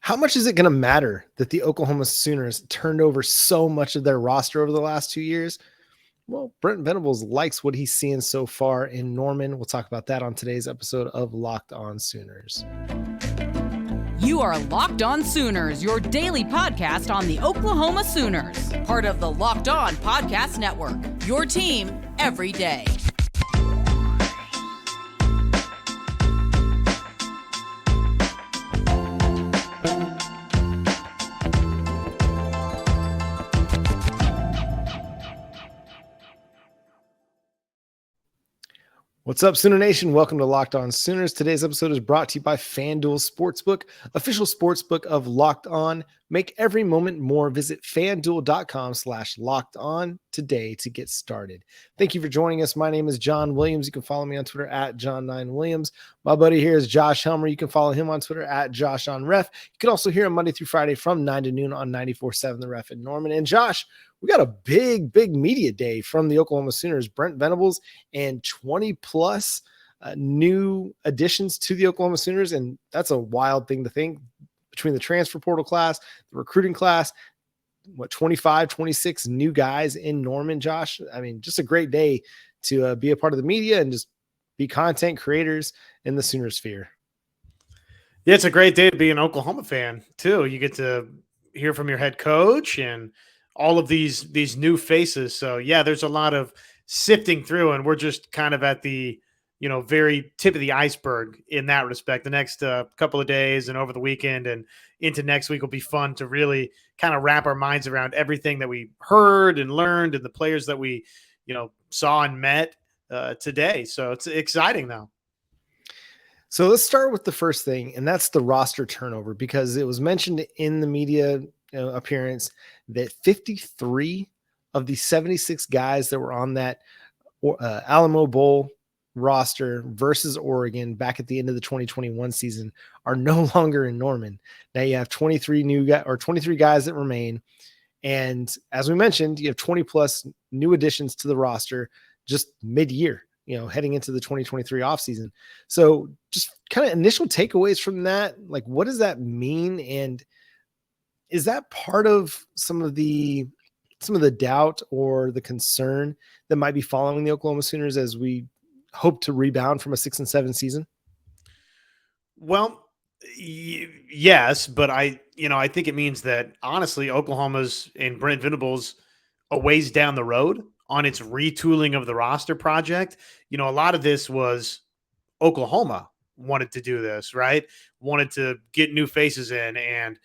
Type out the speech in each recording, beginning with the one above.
How much is it going to matter that the Oklahoma Sooners turned over so much of their roster over the last 2 years? Well, Brent Venables likes what he's seeing so far in Norman. We'll talk about that on today's episode of Locked On Sooners. You are Locked On Sooners, your daily podcast on the Oklahoma Sooners, part of the Locked On Podcast Network, your team every day. What's up, Sooner Nation? Welcome to Locked On Sooners. Today's episode is brought to you by FanDuel Sportsbook, official sportsbook of Locked On. Make every moment more. Visit FanDuel.com/LockedOn today to get started. Thank you for joining us. My name is John Williams. You can follow me on Twitter at John9Williams. My buddy here is Josh Helmer. You can follow him on Twitter at JoshOnRef. You can also hear him Monday through Friday from 9 to noon on 94.7 The Ref in Norman. And Josh, we got a big media day from the Oklahoma Sooners. Brent Venables and 20 plus new additions to the Oklahoma Sooners. And that's a wild thing to think, between the transfer portal class, the recruiting class, 25, 26 new guys in Norman, Josh. I mean, just a great day to be a part of the media and just be content creators in the Sooner sphere. Yeah, it's a great day to be an Oklahoma fan too. You get to hear from your head coach and all of these new faces. So yeah, there's a lot of sifting through, and we're just kind of at the very tip of the iceberg in that respect. The next couple of days and over the weekend and into next week will be fun to really kind of wrap our minds around everything that we heard and learned and the players that we, saw and met today. So it's exciting now. So let's start with the first thing, and that's the roster turnover, because it was mentioned in the media appearance that 53 of the 76 guys that were on that Alamo Bowl roster versus Oregon back at the end of the 2021 season are no longer in Norman. Now you have 23 guys that remain. And as we mentioned, you have 20 plus new additions to the roster just mid-year, heading into the 2023 offseason. So just kind of initial takeaways from that, like what does that mean? And is that part of some of the doubt or the concern that might be following the Oklahoma Sooners as we hope to rebound from a 6-7 season? Well, yes, but I think it means that honestly, Oklahoma's and Brent Venables a ways down the road on its retooling of the roster project. A lot of this was Oklahoma wanted to do this, right? Wanted to get new faces in and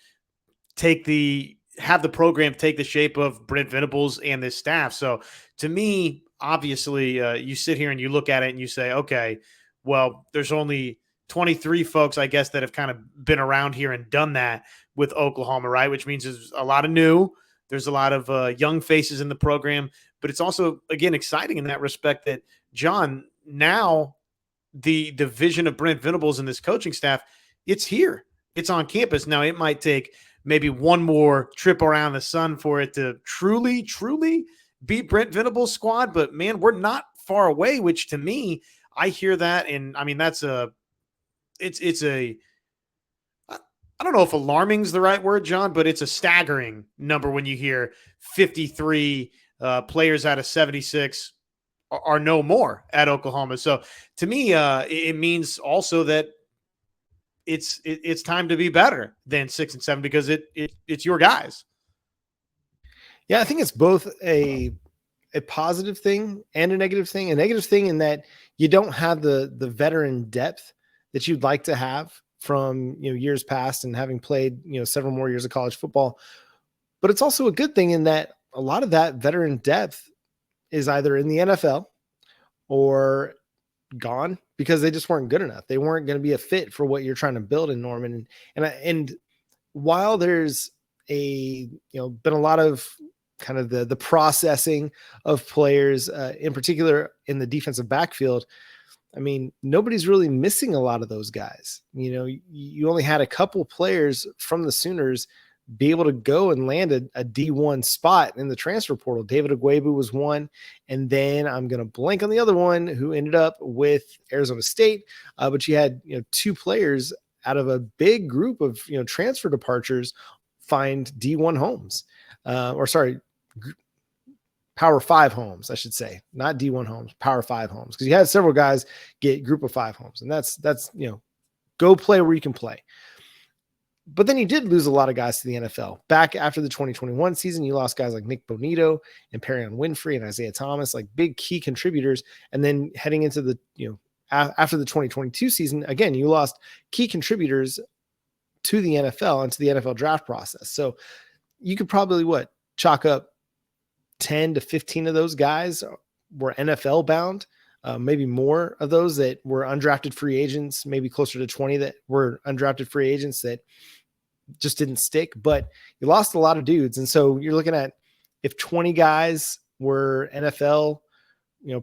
have the program take the shape of Brent Venables and this staff. So to me, obviously, you sit here and you look at it and you say, okay, well, there's only 23 folks, I guess, that have kind of been around here and done that with Oklahoma, right? Which means there's a lot of new, there's a lot of young faces in the program, but it's also, again, exciting in that respect that, John, now the vision of Brent Venables and this coaching staff, it's here. It's on campus. Now, it might take maybe one more trip around the sun for it to truly beat Brent Venables' squad, but man, we're not far away, which to me, I hear that. And I mean, I don't know if alarming is the right word, John, but it's a staggering number when you hear 53 players out of 76 are no more at Oklahoma. So to me, it means also that it's time to be better than 6-7 because it's your guys. Yeah, I think it's both a positive thing and a negative thing. A negative thing in that you don't have the veteran depth that you'd like to have from years past and having played several more years of college football. But it's also a good thing in that a lot of that veteran depth is either in the NFL or gone because they just weren't good enough. They weren't going to be a fit for what you're trying to build in Norman. And while there's been a lot of kind of the processing of players, in particular in the defensive backfield, I mean, nobody's really missing a lot of those guys. You only had a couple players from the Sooners be able to go and land a D1 spot in the transfer portal. David Agwebu was one. And then I'm going to blank on the other one who ended up with Arizona State. But you had, two players out of a big group of, transfer departures, find D1 homes, Power 5 homes, I should say, not D1 homes, Power 5 homes. Because you had several guys get group of 5 homes, and that's go play where you can play. But then you did lose a lot of guys to the NFL. Back after the 2021 season, you lost guys like Nick Bonito and Perion Winfrey and Isaiah Thomas, like big key contributors. And then heading into the, after the 2022 season, again, you lost key contributors to the NFL and to the NFL draft process. So you could probably chalk up 10 to 15 of those guys were NFL bound. Maybe more of those that were undrafted free agents, maybe closer to 20 that were undrafted free agents that just didn't stick, but you lost a lot of dudes. And so you're looking at, if 20 guys were NFL,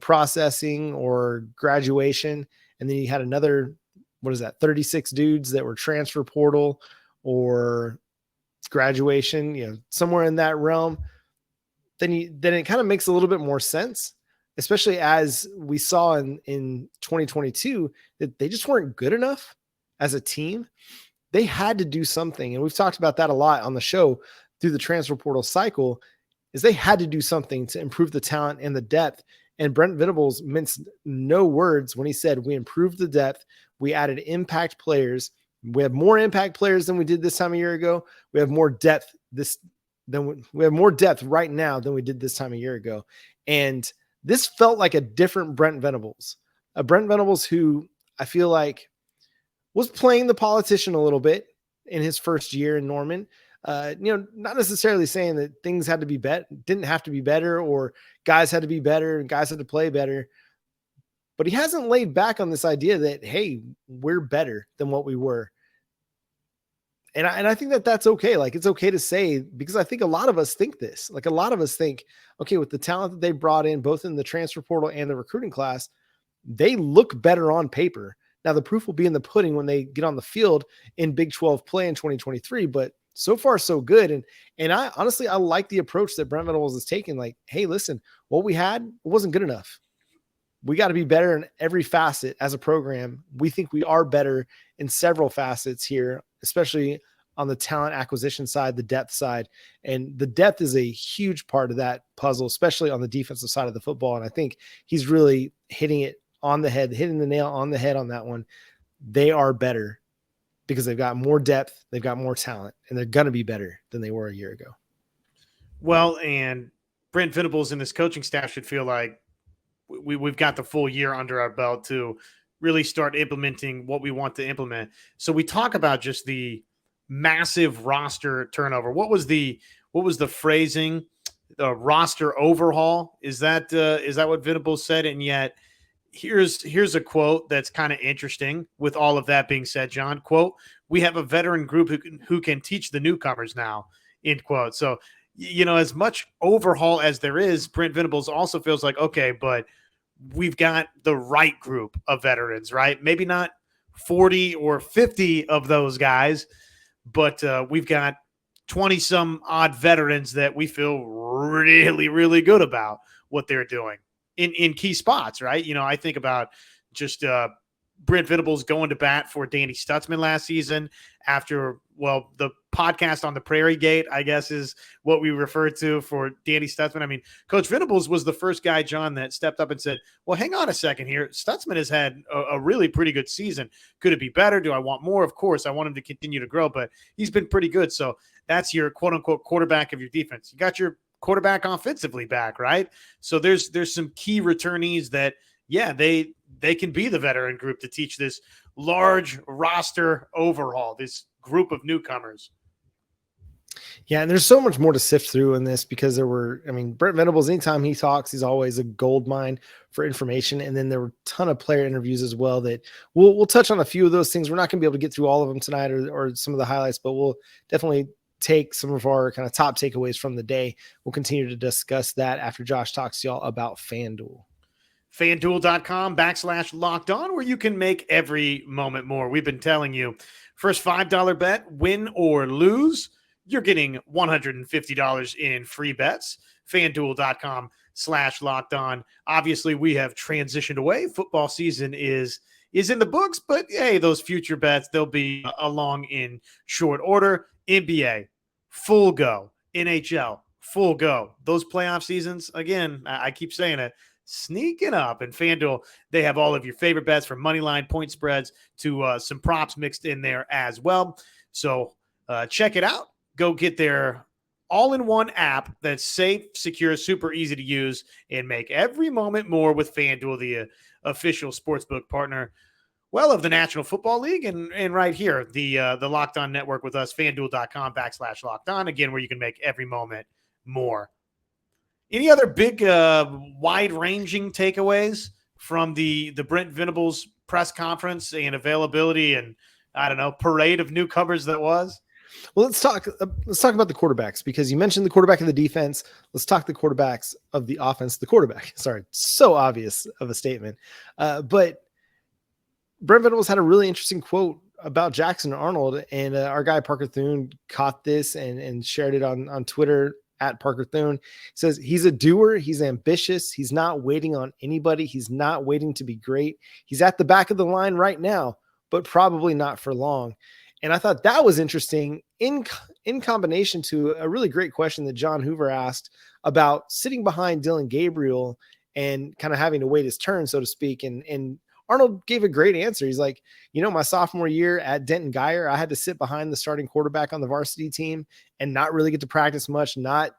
processing or graduation, and then you had another, 36 dudes that were transfer portal or graduation, somewhere in that realm, then it kind of makes a little bit more sense, especially as we saw in 2022 that they just weren't good enough as a team. They had to do something. And we've talked about that a lot on the show through the transfer portal cycle, is they had to do something to improve the talent and the depth. And Brent Venables minced no words when he said, we improved the depth. We added impact players. We have more impact players than we did this time a year ago. We have more depth we have more depth right now than we did this time a year ago. And this felt like a different Brent Venables, a Brent Venables who I feel like was playing the politician a little bit in his first year in Norman. Not necessarily saying that things had to be didn't have to be better, or guys had to be better and guys had to play better. But he hasn't laid back on this idea that, hey, we're better than what we were. And I think that that's okay. Like, it's okay to say, because I think a lot of us think this. Like, a lot of us think, okay, with the talent that they brought in, both in the transfer portal and the recruiting class, they look better on paper. Now, the proof will be in the pudding when they get on the field in Big 12 play in 2023. But so far, so good. And I honestly, I like the approach that Brent Venables is taking. Like, hey, listen, what we had wasn't good enough. We got to be better in every facet as a program. We think we are better in several facets here, especially on the talent acquisition side, the depth side. And the depth is a huge part of that puzzle, especially on the defensive side of the football. And I think he's really hitting the nail on the head on that one. They are better because they've got more depth, they've got more talent, and they're going to be better than they were a year ago. Well, and Brent Venables and this coaching staff should feel like we've got the full year under our belt to really start implementing what we want to implement. So we talk about just the massive roster turnover. What was the phrasing? The roster overhaul? Is that what Venables said? And yet here's a quote that's kind of interesting with all of that being said, John. Quote, "We have a veteran group who can teach the newcomers now," end quote. So, as much overhaul as there is, Brent Venables also feels like, okay, but we've got the right group of veterans, right? Maybe not 40 or 50 of those guys, but we've got 20 some odd veterans that we feel really, really good about what they're doing in key spots, right? I think about just Brent Venables going to bat for Danny Stutzman last season after, the podcast on the Prairie Gate, I guess, is what we refer to for Danny Stutzman. I mean, Coach Venables was the first guy, John, that stepped up and said, well, hang on a second here. Stutzman has had a really pretty good season. Could it be better? Do I want more? Of course, I want him to continue to grow, but he's been pretty good. So that's your quote-unquote quarterback of your defense. You got your quarterback offensively back, right? So there's some key returnees that, yeah, they can be the veteran group to teach this large roster overhaul, this group of newcomers. Yeah, and there's so much more to sift through in this because Brent Venables, anytime he talks, he's always a gold mine for information. And then there were a ton of player interviews as well that we'll touch on a few of those things. We're not going to be able to get through all of them tonight or some of the highlights, but we'll definitely take some of our kind of top takeaways from the day. We'll continue to discuss that after Josh talks to y'all about FanDuel. FanDuel.com/locked on, where you can make every moment more. We've been telling you, first $5 bet, win or lose, you're getting $150 in free bets. FanDuel.com/locked on. Obviously, we have transitioned away. Football season is is in the books, but hey, those future bets, they'll be along in short order. NBA, full go. NHL, full go. Those playoff seasons, again, I keep saying it, sneaking up. And FanDuel, they have all of your favorite bets from money line, point spreads to some props mixed in there as well. So check it out. Go get their all-in-one app that's safe, secure, super easy to use, and make every moment more with FanDuel, the official sportsbook partner, well, of the National Football League, and right here, the Locked On Network with us, FanDuel.com/Locked On, again, where you can make every moment more. Any other big, wide-ranging takeaways from the Brent Venables press conference and availability and, I don't know, parade of newcomers that was? Well, let's talk about the quarterbacks, because you mentioned the quarterback of the defense. Let's talk the quarterbacks of the offense. The quarterback, sorry, so obvious of a statement. But Brent Venables had a really interesting quote about Jackson Arnold, and our guy Parker Thune caught this and shared it on Twitter at Parker Thune. He says, he's a doer. He's ambitious. He's not waiting on anybody. He's not waiting to be great. He's at the back of the line right now, but probably not for long. And I thought that was interesting in combination to a really great question that John Hoover asked about sitting behind Dylan Gabriel and kind of having to wait his turn, so to speak. And Arnold gave a great answer. He's like, my sophomore year at Denton Guyer, I had to sit behind the starting quarterback on the varsity team and not really get to practice much, not,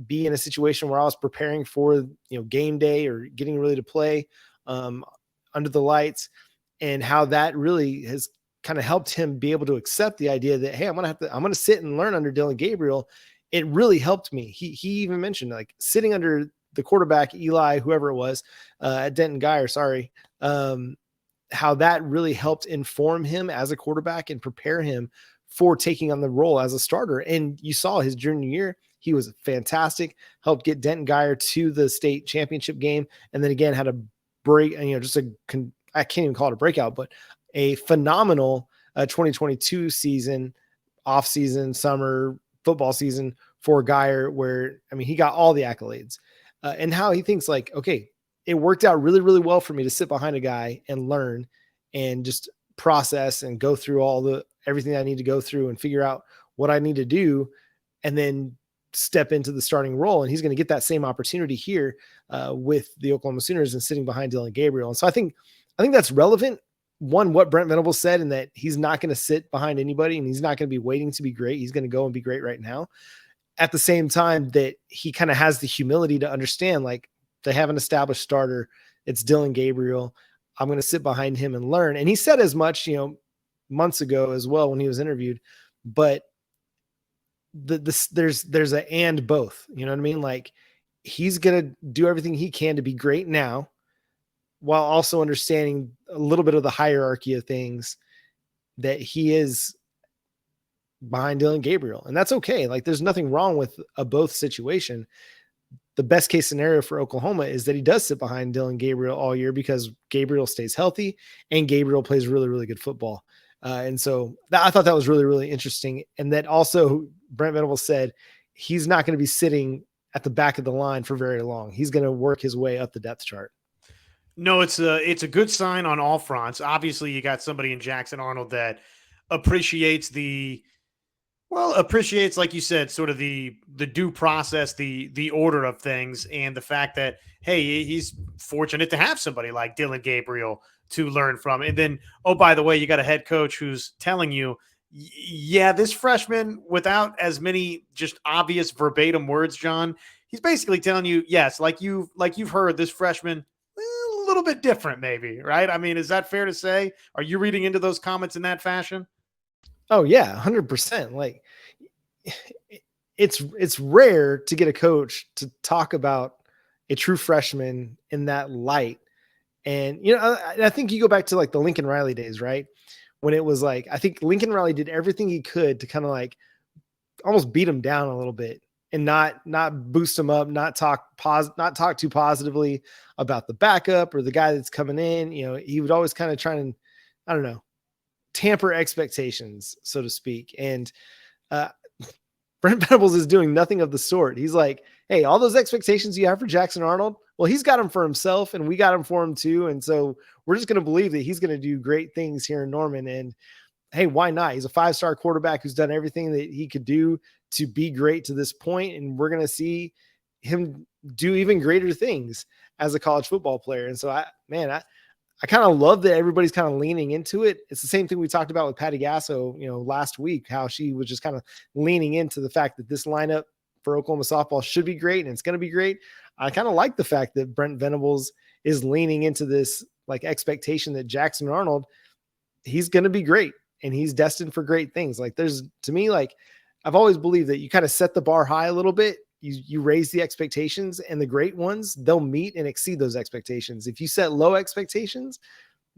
be in a situation where I was preparing for, game day or getting ready to play under the lights, and how that really has kind of helped him be able to accept the idea that, hey, I'm going to sit and learn under Dylan Gabriel. It really helped me. He even mentioned, like, sitting under the quarterback, Eli, whoever it was, at Denton Guyer, how that really helped inform him as a quarterback and prepare him for taking on the role as a starter. And you saw his junior year, he was fantastic, helped get Denton Guyer to the state championship game. And then again, had a break, I can't even call it a breakout, but a phenomenal 2022 season, off season, summer football season for Guyer, where, he got all the accolades. And how he thinks, like, okay, it worked out really, really well for me to sit behind a guy and learn and just process and go through everything I need to go through and figure out what I need to do, and then step into the starting role. And he's going to get that same opportunity here with the Oklahoma Sooners and sitting behind Dylan Gabriel. And so I think that's relevant. One, what Brent Venables said, and that he's not going to sit behind anybody and he's not going to be waiting to be great. He's going to go and be great right now. At the same time, that he kind of has the humility to understand, like, they have an established starter. It's Dylan Gabriel. I'm going to sit behind him and learn. And he said as much, months ago as well when he was interviewed. But there's a and both. You know what I mean? Like, he's going to do everything he can to be great now, while also understanding a little bit of the hierarchy of things, that he is behind Dylan Gabriel. And that's okay. Like, there's nothing wrong with a both situation. The best case scenario for Oklahoma is that he does sit behind Dylan Gabriel all year, because Gabriel stays healthy and Gabriel plays really, really good football. And so I thought that was really, really interesting. And that also Brent Venables said he's not going to be sitting at the back of the line for very long. He's going to work his way up the depth chart. No, it's a good sign on all fronts. Obviously, you got somebody in Jackson Arnold that appreciates, like you said, sort of the due process, the order of things, and the fact that, hey, he's fortunate to have somebody like Dylan Gabriel to learn from. And then, oh, by the way, you got a head coach who's telling you, yeah, this freshman, without as many just obvious verbatim words, John, he's basically telling you, yes, like you've heard, this freshman, a little bit different, maybe, right? I mean, is that fair to say? Are you reading into those comments in that fashion? Oh yeah, 100%. Like, it's rare to get a coach to talk about a true freshman in that light. And, I think you go back to, like, the Lincoln Riley days, right? When it was like, I think Lincoln Riley did everything he could to kind of, like, almost beat him down a little bit and not boost him up, not talk too positively about the backup or the guy that's coming in. He would always kind of try and, I don't know, tamper expectations, so to speak. And Brent Venables is doing nothing of the sort. He's like, hey, all those expectations you have for Jackson Arnold, Well, he's got him for himself, and we got him for him too. And so we're just going to believe that he's going to do great things here in Norman. And hey, why not? He's a 5-star quarterback who's done everything that he could do to be great to this point, and we're going to see him do even greater things as a college football player. And so I kind of love that everybody's kind of leaning into it. It's the same thing we talked about with Patty Gasso, last week, how she was just kind of leaning into the fact that this lineup for Oklahoma softball should be great and it's going to be great. I kind of like the fact that Brent Venables is leaning into this like expectation that Jackson Arnold, he's going to be great and he's destined for great things. Like to me, like I've always believed that you kind of set the bar high a little bit. You raise the expectations, and the great ones, they'll meet and exceed those expectations. If you set low expectations,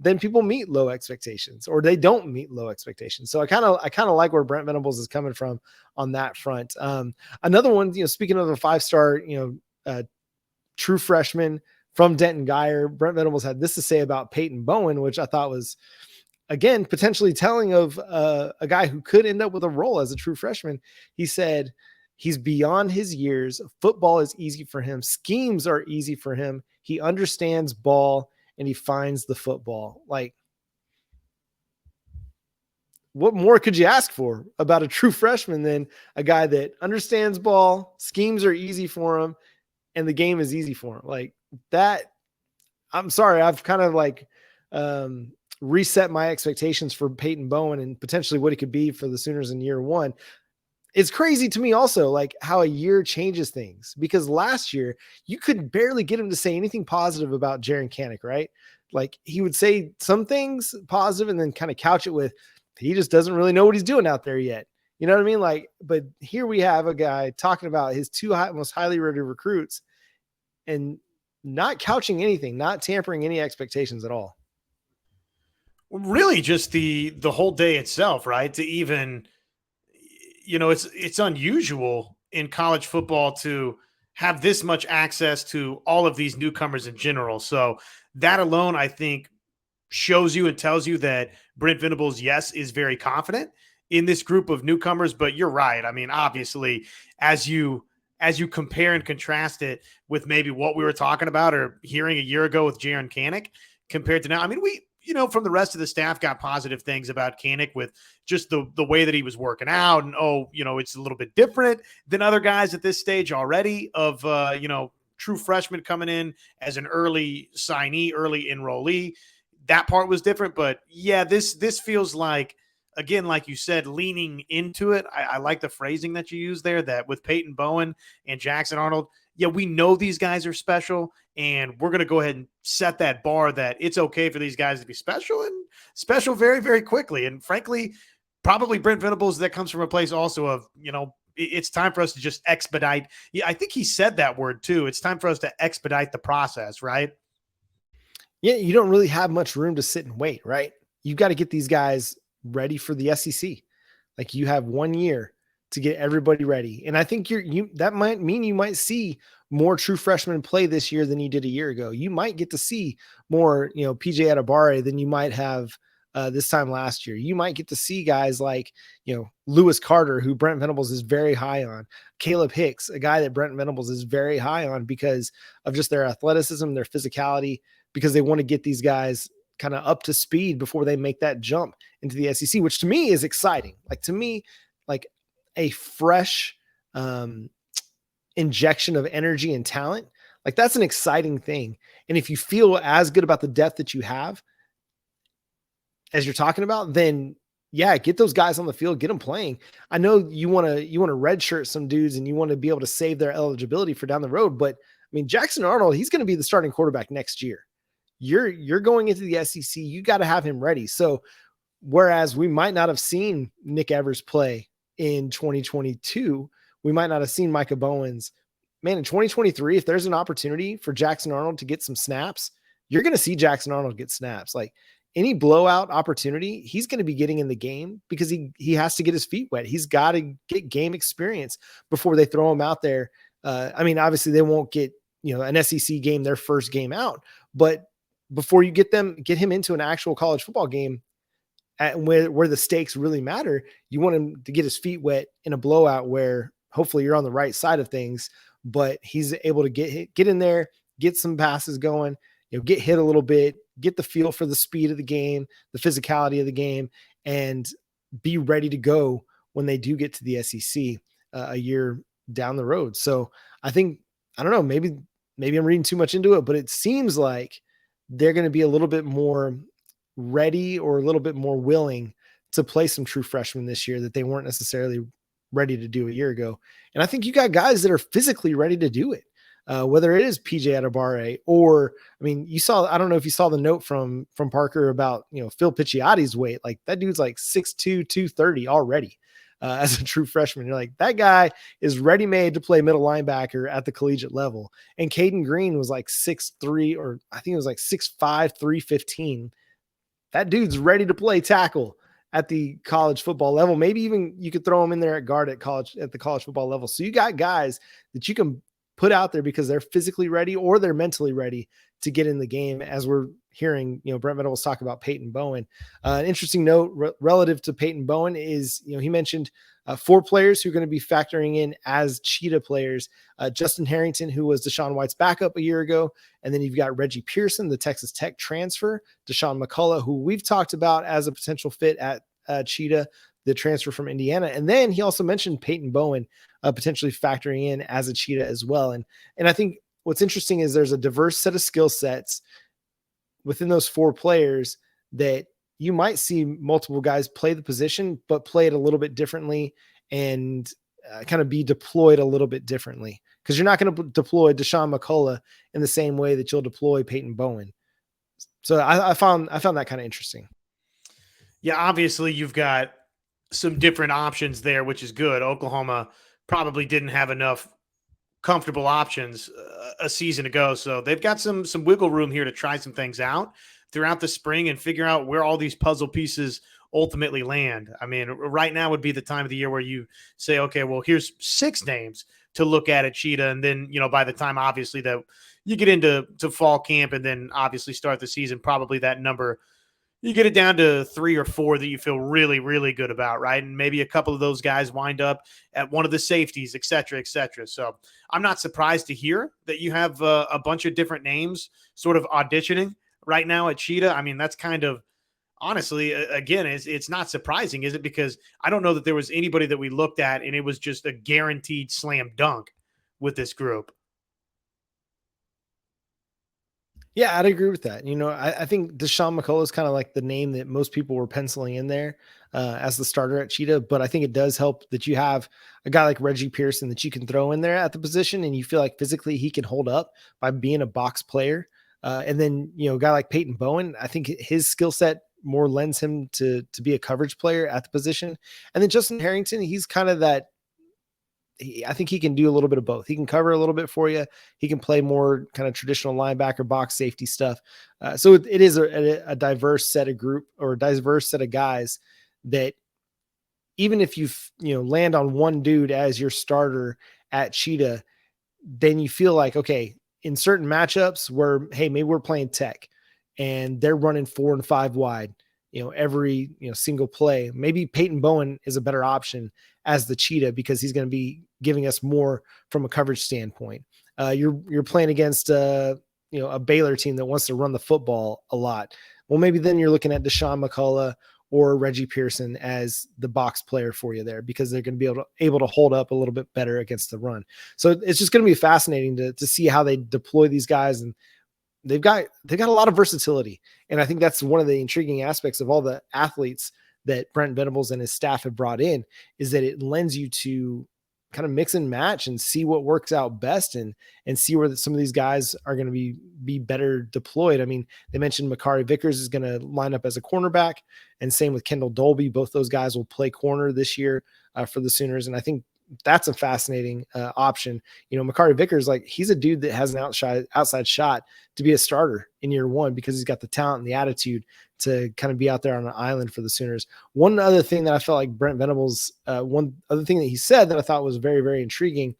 then people meet low expectations, or they don't meet low expectations. So I kind of like where Brent Venables is coming from on that front. Another one, speaking of a 5-star, true freshman from Denton Guyer, Brent Venables had this to say about Peyton Bowen, which I thought was, again, potentially telling of a guy who could end up with a role as a true freshman. He said, he's beyond his years. Football is easy for him. Schemes are easy for him. He understands ball and he finds the football. Like, what more could you ask for about a true freshman than a guy that understands ball, schemes are easy for him, and the game is easy for him? Like that, I'm sorry, I've kind of like reset my expectations for Peyton Bowen and potentially what he could be for the Sooners in year one. It's crazy to me also, like how a year changes things, because last year you could barely get him to say anything positive about Jaren Kanak, right? Like he would say some things positive and then kind of couch it with, he just doesn't really know what he's doing out there yet. You know what I mean? Like, but here we have a guy talking about his two most highly rated recruits and not couching anything, not tampering any expectations at all. Really just the whole day itself, right? To even, it's unusual in college football to have this much access to all of these newcomers in general. So that alone, I think, shows you and tells you that Brent Venables, yes, is very confident in this group of newcomers. But you're right. I mean, obviously, as you compare and contrast it with maybe what we were talking about or hearing a year ago with Jaren Kanak compared to now, I mean, we, from the rest of the staff got positive things about Kanak with just the way that he was working out. And, it's a little bit different than other guys at this stage already of, true freshman coming in as an early signee, early enrollee. That part was different. But, yeah, this feels like, again, like you said, leaning into it. I like the phrasing that you used there, that with Peyton Bowen and Jackson Arnold, yeah, we know these guys are special, and we're going to go ahead and set that bar that it's okay for these guys to be special and special very, very quickly. And frankly, probably Brent Venables, that comes from a place also of, it's time for us to just expedite. Yeah, I think he said that word too. It's time for us to expedite the process, right? Yeah, you don't really have much room to sit and wait, right? You got to get these guys ready for the SEC. Like you have 1 year to get everybody ready. And I think that might mean you might see more true freshmen play this year than you did a year ago. You might get to see more, PJ Adebare than you might have this time last year. You might get to see guys like, Lewis Carter, who Brent Venables is very high on, Caleb Hicks, a guy that Brent Venables is very high on because of just their athleticism, their physicality, because they want to get these guys kind of up to speed before they make that jump into the SEC, which to me is exciting. Like to me, like a fresh injection of energy and talent, like that's an exciting thing. And if you feel as good about the depth that you have as you're talking about, then yeah, get those guys on the field, get them playing. I know you want to redshirt some dudes and you want to be able to save their eligibility for down the road. But I mean, Jackson Arnold, he's going to be the starting quarterback next year. You're going into the SEC. You got to have him ready. So whereas we might not have seen Nick Evers play in 2022, we might not have seen Micah Bowens. Man, in 2023, if there's an opportunity for Jackson Arnold to get some snaps, you're going to see Jackson Arnold get snaps. Like any blowout opportunity, he's going to be getting in the game because he has to get his feet wet. He's got to get game experience before they throw him out there. I mean, obviously they won't get, an SEC game, their first game out, but before you get him into an actual college football game where the stakes really matter, you want him to get his feet wet in a blowout where hopefully you're on the right side of things, but he's able to get in there get some passes going, get hit a little bit, get the feel for the speed of the game, the physicality of the game, and be ready to go when they do get to the SEC a year down the road. So I think, I don't know, maybe I'm reading too much into it, but it seems like they're going to be a little bit more ready or a little bit more willing to play some true freshmen this year that they weren't necessarily ready to do a year ago. And I think you got guys that are physically ready to do it. Whether it is PJ Adebawore or, I mean, I don't know if you saw the note from Parker about, Phil Picciotti's weight. Like that dude's like 6'2", 230 already as a true freshman. You're like, that guy is ready-made to play middle linebacker at the collegiate level. And Caden Green was like 6'3", or I think it was like 6'5", 315. That dude's ready to play tackle at the college football level. Maybe even you could throw him in there at guard at the college football level. So you got guys that you can put out there because they're physically ready or they're mentally ready to get in the game. As we're hearing, Brent Venables talk about Peyton Bowen. An interesting note relative to Peyton Bowen is, he mentioned 4 players who are going to be factoring in as Cheetah players. Justin Harrington, who was Deshaun White's backup a year ago. And then you've got Reggie Pearson, the Texas Tech transfer, Dasan McCullough, who we've talked about as a potential fit at Cheetah, the transfer from Indiana. And then he also mentioned Peyton Bowen potentially factoring in as a Cheetah as well. And I think what's interesting is there's a diverse set of skill sets within those 4 players that you might see multiple guys play the position, but play it a little bit differently and kind of be deployed a little bit differently. Because you're not going to deploy Dasan McCullough in the same way that you'll deploy Peyton Bowen. So I found that kind of interesting. Yeah, obviously you've got some different options there, which is good. Oklahoma probably didn't have enough comfortable options a season ago, so they've got some wiggle room here to try some things out throughout the spring and figure out where all these puzzle pieces ultimately land. I mean, right now would be the time of the year where you say, okay, well, here's 6 names to look at Cheetah, and then by the time obviously that you get into fall camp and then obviously start the season, probably that number, you get it down to 3 or 4 that you feel really, really good about, right? And maybe a couple of those guys wind up at one of the safeties, et cetera, et cetera. So I'm not surprised to hear that you have a bunch of different names sort of auditioning right now at Cheetah. I mean, that's kind of, honestly, again, it's not surprising, is it? Because I don't know that there was anybody that we looked at and it was just a guaranteed slam dunk with this group. Yeah, I'd agree with that. I think Dasan McCullough is kind of like the name that most people were penciling in there as the starter at Cheetah. But I think it does help that you have a guy like Reggie Pearson that you can throw in there at the position, and you feel like physically he can hold up by being a box player. And then, a guy like Peyton Bowen, I think his skill set more lends him to be a coverage player at the position. And then Justin Harrington, he's kind of that. I think he can do a little bit of both. He can cover a little bit for you. He can play more kind of traditional linebacker box safety stuff. So it is a diverse set of group or a diverse set of guys that even if you land on one dude as your starter at Cheetah, then you feel like, okay, in certain matchups where, hey, maybe we're playing Tech and they're running 4 and 5 wide, every single play, maybe Peyton Bowen is a better option as the Cheetah because he's going to be giving us more from a coverage standpoint. You're playing against a Baylor team that wants to run the football a lot. Well, maybe then you're looking at Dasan McCullough or Reggie Pearson as the box player for you there because they're going to be able to hold up a little bit better against the run. So it's just going to be fascinating to see how they deploy these guys, and they've got a lot of versatility. And I think that's one of the intriguing aspects of all the athletes that Brent Venables and his staff have brought in, is that it lends you to kind of mix and match and see what works out best and see where some of these guys are going to be better deployed. I mean, they mentioned Makari Vickers is going to line up as a cornerback, and same with Kendall Dolby. Both those guys will play corner this year for the Sooners. And I think that's a fascinating option. Makari Vickers, like, he's a dude that has an outside shot to be a starter in year one because he's got the talent and the attitude to kind of be out there on an island for the Sooners. One other thing that I felt like Brent Venables, one other thing that he said that I thought was very, very intriguing.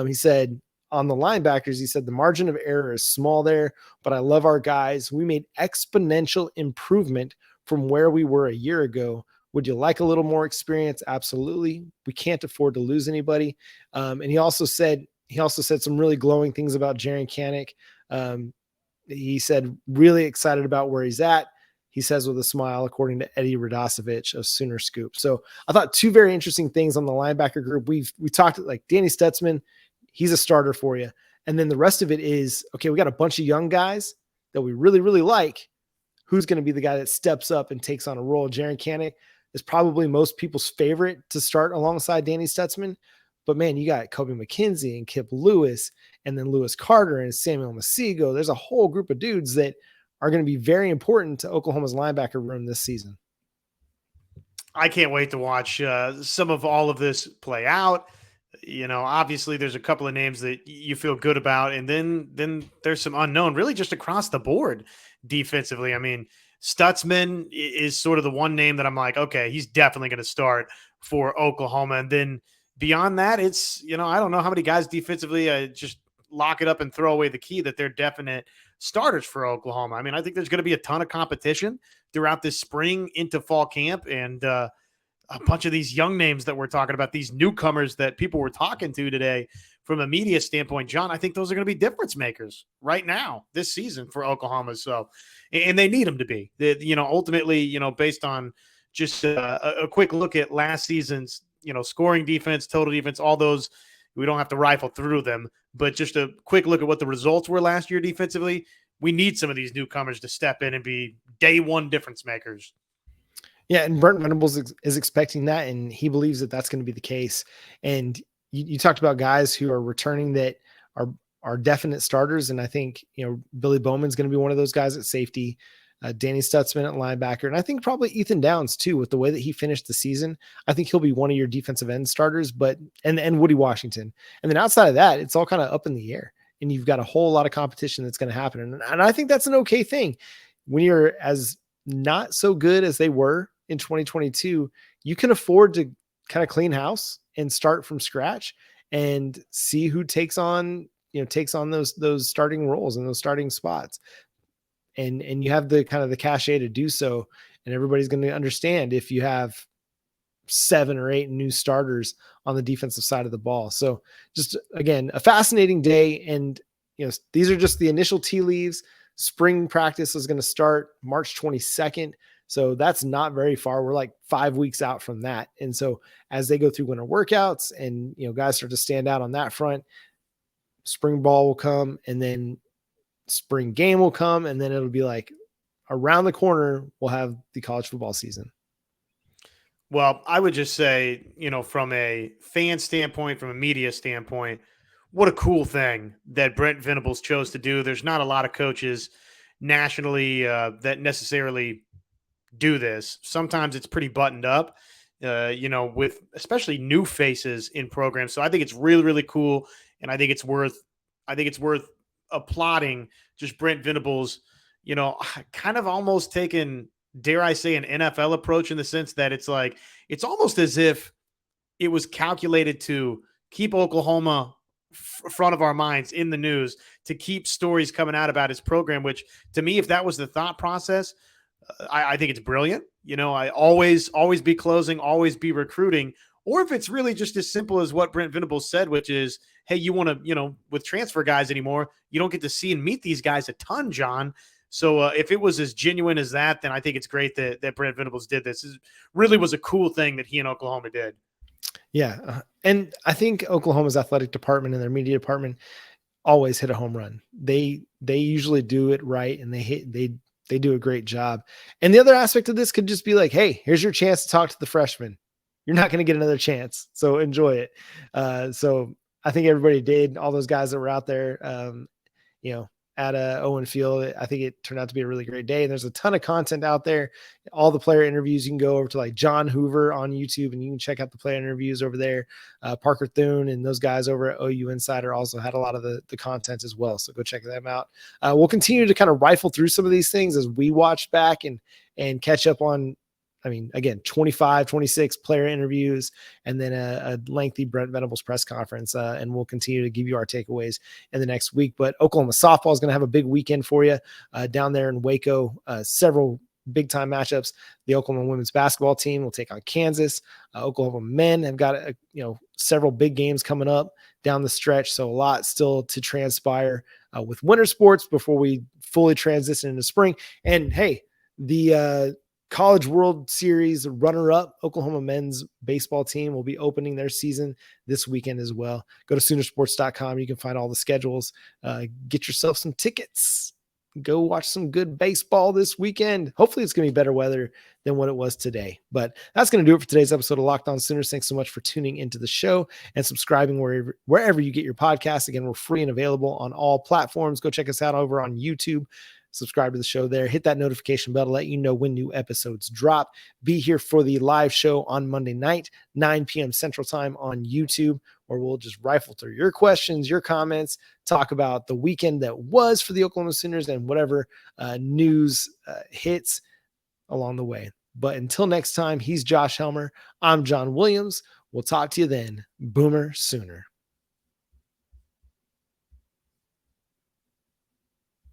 He said on the linebackers, he said the margin of error is small there, but I love our guys. We made exponential improvement from where we were a year ago. Would you like a little more experience? Absolutely. We can't afford to lose anybody. And he also said some really glowing things about Jaren Kanak. He said really excited about where he's at. He says with a smile, according to Eddie Radosevich of Sooner Scoop. So I thought two very interesting things on the linebacker group. We talked like Danny Stutzman, he's a starter for you. And then the rest of it is, okay, we got a bunch of young guys that we really, really like. Who's going to be the guy that steps up and takes on a role? Jaren Kanak is probably most people's favorite to start alongside Danny Stutzman. But man, you got Kobe McKenzie and Kip Lewis, and then Lewis Carter and Samuel Masigo. There's a whole group of dudes that are going to be very important to Oklahoma's linebacker room this season. I can't wait to watch some of all of this play out. Obviously there's a couple of names that you feel good about, and then there's some unknown really just across the board defensively. I mean, Stutzman is sort of the one name that I'm like, okay, he's definitely going to start for Oklahoma. And then beyond that, it's, I don't know how many guys defensively just lock it up and throw away the key that they're definite starters for Oklahoma. I mean, I think there's going to be a ton of competition throughout this spring into fall camp, and a bunch of these young names that we're talking about, these newcomers that people were talking to today from a media standpoint, John, I think those are going to be difference makers right now this season for Oklahoma. So, and they need them to be, ultimately, based on just a quick look at last season's, scoring defense, total defense, all those. We don't have to rifle through them, but just a quick look at what the results were last year defensively. We need some of these newcomers to step in and be day one difference makers. Yeah, and Brent Venables is expecting that, and he believes that that's going to be the case. And you talked about guys who are returning that are definite starters, and I think Billy Bowman's going to be one of those guys at safety. Danny Stutzman at linebacker, and I think probably Ethan Downs too, with the way that he finished the season. I think he'll be one of your defensive end starters, and Woody Washington. And then outside of that, it's all kind of up in the air, and you've got a whole lot of competition that's going to happen. And I think that's an okay thing. When you're as not so good as they were in 2022, you can afford to kind of clean house and start from scratch and see who takes on those starting roles and those starting spots. And you have the kind of the cachet to do so. And everybody's going to understand if you have 7 or 8 new starters on the defensive side of the ball. So just, again, a fascinating day. And, these are just the initial tea leaves. Spring practice is going to start March 22nd. So that's not very far. We're like 5 weeks out from that. And so as they go through winter workouts and, guys start to stand out on that front, spring ball will come, and then spring game will come, and then it'll be like around the corner, we'll have the college football season. Well, I would just say, from a fan standpoint, from a media standpoint, what a cool thing that Brent Venables chose to do. There's not a lot of coaches nationally that necessarily do this. Sometimes it's pretty buttoned up, with especially new faces in programs. So I think it's really, really cool. And I think it's worth applauding just Brent Venables, kind of almost taking, dare I say, an NFL approach in the sense that it's like, it's almost as if it was calculated to keep Oklahoma front of our minds in the news, to keep stories coming out about his program, which to me, if that was the thought process, I think it's brilliant. I always be closing, always be recruiting. Or if it's really just as simple as what Brent Venables said, which is, hey, you want to, with transfer guys anymore, you don't get to see and meet these guys a ton, John. So if it was as genuine as that, then I think it's great that Brent Venables did this. It really was a cool thing that he and Oklahoma did. Yeah. And I think Oklahoma's athletic department and their media department always hit a home run. They usually do it right, and they do a great job. And the other aspect of this could just be like, hey, here's your chance to talk to the freshmen. You're not going to get another chance, so enjoy it. So I think everybody did. All those guys that were out there, at Owen Field, I think it turned out to be a really great day. And there's a ton of content out there. All the player interviews, you can go over to like John Hoover on YouTube, and you can check out the player interviews over there. Parker Thune and those guys over at OU Insider also had a lot of the content as well. So go check them out. We'll continue to kind of rifle through some of these things as we watch back and catch up on, 25, 26 player interviews, and then a lengthy Brent Venables press conference. And we'll continue to give you our takeaways in the next week. But Oklahoma softball is going to have a big weekend for you down there in Waco. Several big time matchups. The Oklahoma women's basketball team will take on Kansas. Oklahoma men have got several big games coming up down the stretch. So a lot still to transpire with winter sports before we fully transition into spring. And hey, the College World Series runner-up Oklahoma men's baseball team will be opening their season this weekend as well. Go to Soonersports.com. You can find all the schedules. Get yourself some tickets. Go watch some good baseball this weekend. Hopefully it's going to be better weather than what it was today. But that's going to do it for today's episode of Locked On Sooners. Thanks so much for tuning into the show and subscribing wherever you get your podcasts. Again, we're free and available on all platforms. Go check us out over on YouTube. Subscribe to the show there. Hit that notification bell to let you know when new episodes drop. Be here for the live show on Monday night, 9 p.m. Central Time on YouTube, where we'll just rifle through your questions, your comments, talk about the weekend that was for the Oklahoma Sooners and whatever news hits along the way. But until next time, he's Josh Helmer. I'm John Williams. We'll talk to you then. Boomer Sooner.